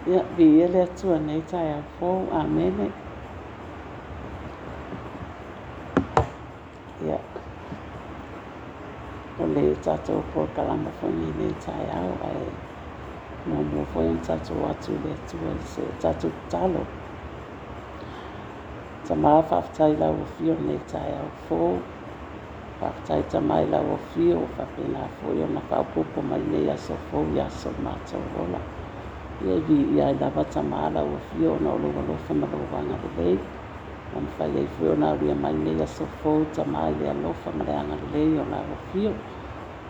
Ia vi ele atua nei tai au fōu amene. Ia o le tatou po kalama fongi nei tai au ai mo foi un tatou atu le atua se tatou talo. Tamā whaftai lau o fio nei tai au fōu. Whaftai tamai lau o fio whapena foi o na whaupopo mai nei aso fōu i aso mātou rola. Ia vi ia i lava tamā lau o fio na o loa lofa ma loa wanga le lei. O na whai ei fio na ria mai nei aso fōu tamā i lea lofa ma le anga le lei o na o fio.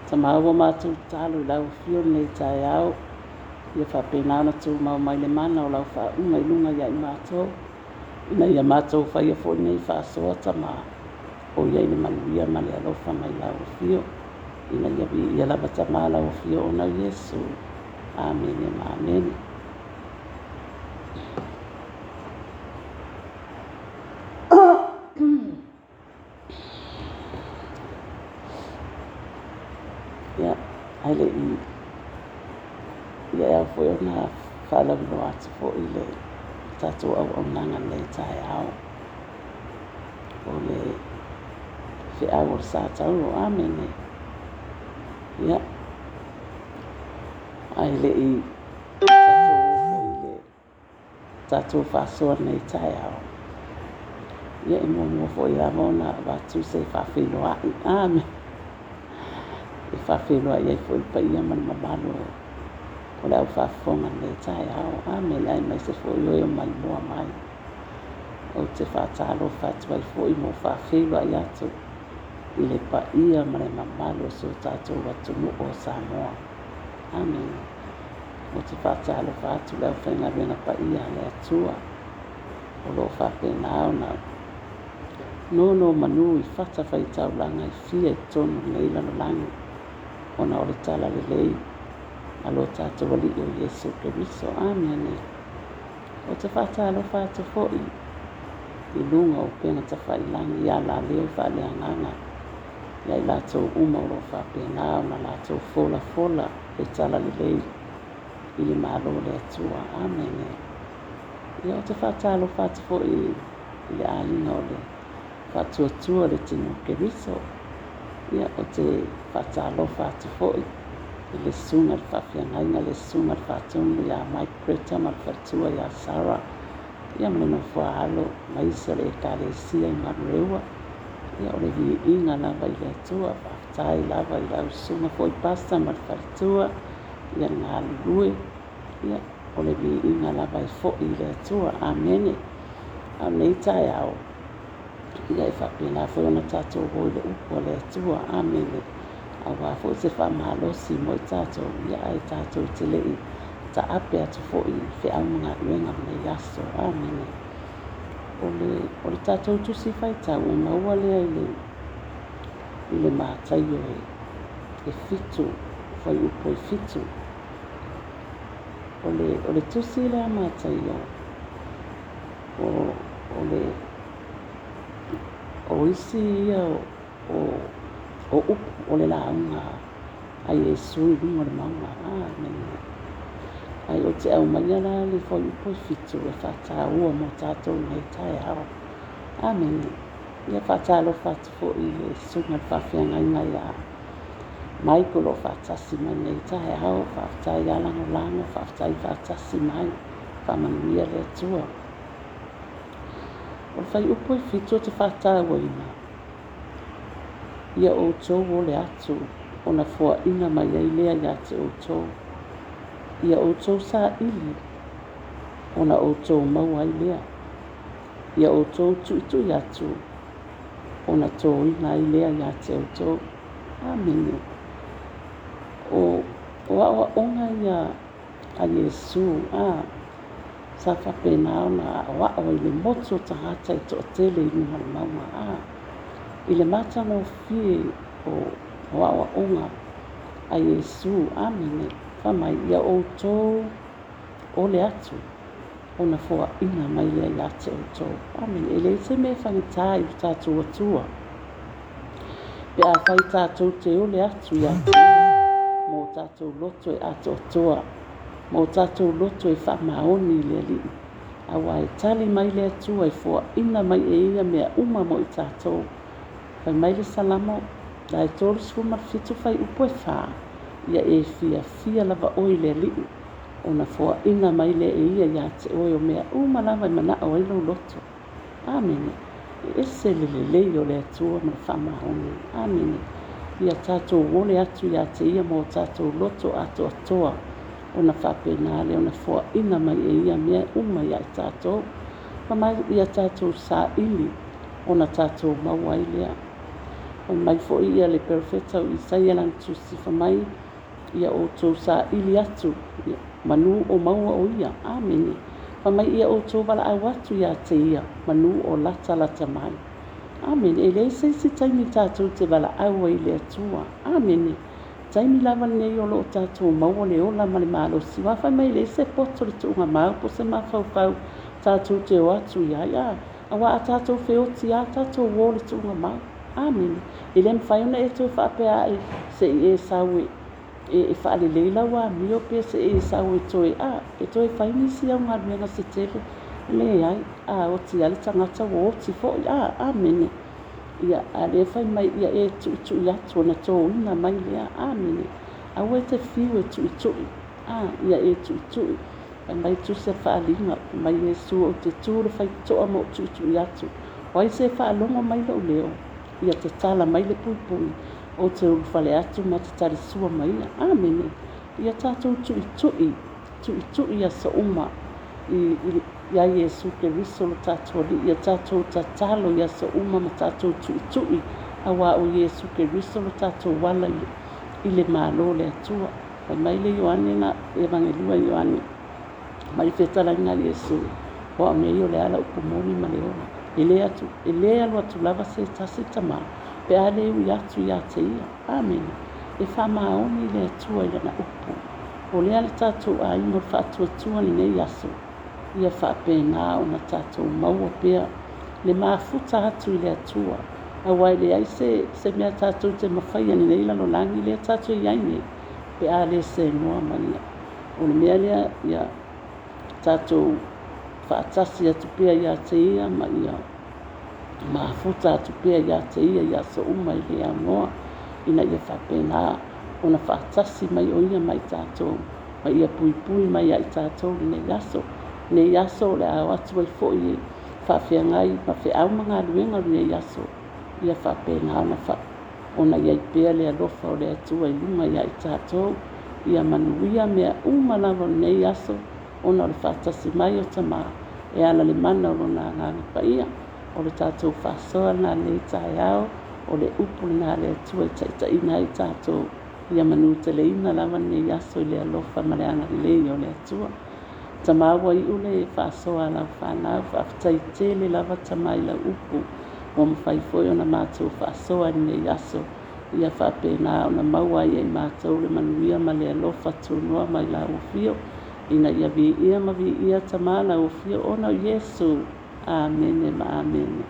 Tamā ua mātou talo i lau o fio nei tai au. Ia whapena ana tū mau mai le mana o lau whaunga i lunga ia i mātou. Ina ia mātou whai a fōi nei whaasoa tamā. O ia i le manuia ma le alofa mai lau o fio. Ina ia vi ia lava tamā lau o fio o na Yesu. Amen e amen. Ia, ai le i. Ia ea foi o na whalawino atu fo i le tatou au nanga nei tai au. O le FEAU o SATAURO, amen e. Ia. Ai le i tatou whasoa nei tai au. Ia e mua fo i la mona watu se whawhiloa i amen. E whawhiloa i ei fo i pa ia man mamalo. O le au whawhonga nei tai au, amen ai mai se fo i oe o mai mua mai. O te whatalo whatwai fo i mo whawhiloa i atu. I le pa ia ma le mamalo so tatou watu no o Samoa. Amen. O te whatalo whatu leo whenga renga pa ia le atua. O lo whapena au na. Nono manu i whata whaitau langa i fia i tonu leila no langi. O na o le tala le lei. A lo tatou wali o Yesu Keriso. Amen. O te whatalo whatu fo I lunga o penga ta whailangi i ala leo whaleanganga. Ia I lātou uma o lo whapena au na lātou fola fola e tala le lei. I le malo le atua. Amen. Ia o te whatalo whatu fo I le alinga o le whatuatua le tino Keriso. Ia o te whatalo whatu fo I le sunga le whawhiangainga le sunga le whatunu ia mai kreta ma le whatua ia Sarah. Ia mene no whaalo mai se le ekalesia I marewa. Ia o le vi inga lava I le atua, whaftai lava I lau sunga fo I pasta ma le whatua. Ia ngā lue. Ia o le vi inga lava I fo I le atua. Amene. Au nei tai au. Ia I whapena fo ona tatou hoi le upo le atua. Amene. Au wafo se whamalosi mo I tatou. Ia ai tatou te lei. Ta ape atu fo I FEAU mga uenga mne yaso. Amene. O le tatou tusi whaitau e maua lea I le mātai o e fitu. Whai upo I fitu. O le tusi lea mātai o isi ia o upo o le launga. Ai e sui lunga le maunga. Amen. Ai o te au mai ala le whai upo I fitu e whata ua mo tātou nei tai au. Amen. Ia whatalo whatu fo I le sunga whawhianga inga ia. Mai ko lo whatasi mai nei tai au. Whaftai alango lango. Whaftai whatasi mai. Whamanuia le atua. O le whai upo I fitu o te whata ua ina. Ia o tō o le atu. O na fua ina mai ei lea ia te o tō. Ia o tō sa ili. O na o tō mau ai lea. Ia o tō tu I atu. O na tō ina ai lea ia te o tō. Amen. O awa onga ia a Yesu. Sa whapena au na awa o I le moto tahata I tō tele I nuna le maunga. I le mata no fie o awa onga a Yesu. Amen. Whamai ia o tō o le atu. O na fua ina mai lea ia te o tō. Amen. E le se me whangitai I tātou atua. Pe a whai tātou te o le atu ia te ia. Mō tātou loto e ato atua. mo tātou loto e whamaoni le li. Awa e tali mai le atua e fua ina mai e ia mea uma mo i tātou. Whai mai le salamo, la e tōru suma fitu whai upo e whā. Ia e fia lava oi le li. Ona fua ina mai le e ia ia te oi o mea uma lava i mana o ilo loto. Amene. E se le o le atua ma whamaoni. Amene. Ia tātou wole atu ia te ia mo tātou loto ato atoa. Ona whapena le ona fua ina mai e ia mea uma ia i tātou. Pamai ia tātou sa ili. Ona tātou maua i lea. Mai fo ia le perfecta o Isaia lang tusi whamai. Ia o tō sa ili atu. Manu o maua o ia. Amene. Pamai ia o tō wala au atu ia te ia. Manu o lata mai. Amen. E lei se taimi tātou te wala au i le atua. Amen. Taimi lava nei o lo tātou maua le ola ma le malo si. Wawhai mai le se poto le tuunga mau po se mawhau tātou te o atu ia. Ia. Awa a tātou whioti a tātou wō le tuunga mau. Amen. E le mwhaiona e tō whapea e se e sawe. E whaale leila wa mio pe se e sawe toe. E toe whaini si au ngā ruenga se tele. Le ai o ti ale tangata wo ti fo amen ia ale fai mai ia e tu ia tu na to na mai ia amen a we te FEAU tu ia e tu mai tu se fa linga mai e su o te tu fai to mo tu ia tu wai se fa longa mai lo leo ia te tala mai le pui o te fale atu ma te tari sua mai amen ia tatu tu ia sa uma ia Yesu ke riso lo tātou li, ia tātou tatalo ia sa uma ma tātou tui awa o Yesu ke riso lo tātou wala i le malo le atua. Pai mai le Ioane na evangelua Ioane, mai whetala ngā Yesu, wa o mei o le ala upumoni ma le ona. E le alu atu lava se tasi tama, pe a le ui atu ia te ia. Amen. E wha maoni le atua i lana upu. O le ala tātou a imo whaatua tua ni nei aso. Ia whapena o na tātou maua pia le mafuta atu i le atua. A wai le ai se mea tātou te mawhaia ni nei lalo langi le tātou i aine. Pe a le se noa mania. O le mea lea ia tātou whaatasi atu pia ia te ia ma ia mafuta atu pia ia te ia so uma i le anoa. Ina ia whapena o na whaatasi mai o ia mai tātou. Ma ia pui mai ai tātou i nei aso. Ne yaso le a atu ai fo i whawhia ngai ma whiau mga ruenga ne yaso ia whapena ana wha ona iai pēr le alofa o le atua i lunga ia i tātou ia manuia mea umalawa ne yaso ona o le whatasi mai o tama e ala le mana o na ngāngi paia o le tātou whasoa na le tai au o le upu na le atua i taita ina i tātou ia manu te le ina lawa ne yaso i le alofa ma le anga le o le atua. Tamawa i ule whasoa lau whanau, whaftai tele lava tamai lau upu. O mwhai foi o na mātou whasoa ni e aso. Ia whapena o na maua i e mātou le manuia ma le alofa tūnoa mai lau ufio. Ina ia vi ia ma vi ia tamā lau ufio o na Yesu. Amen ma amen.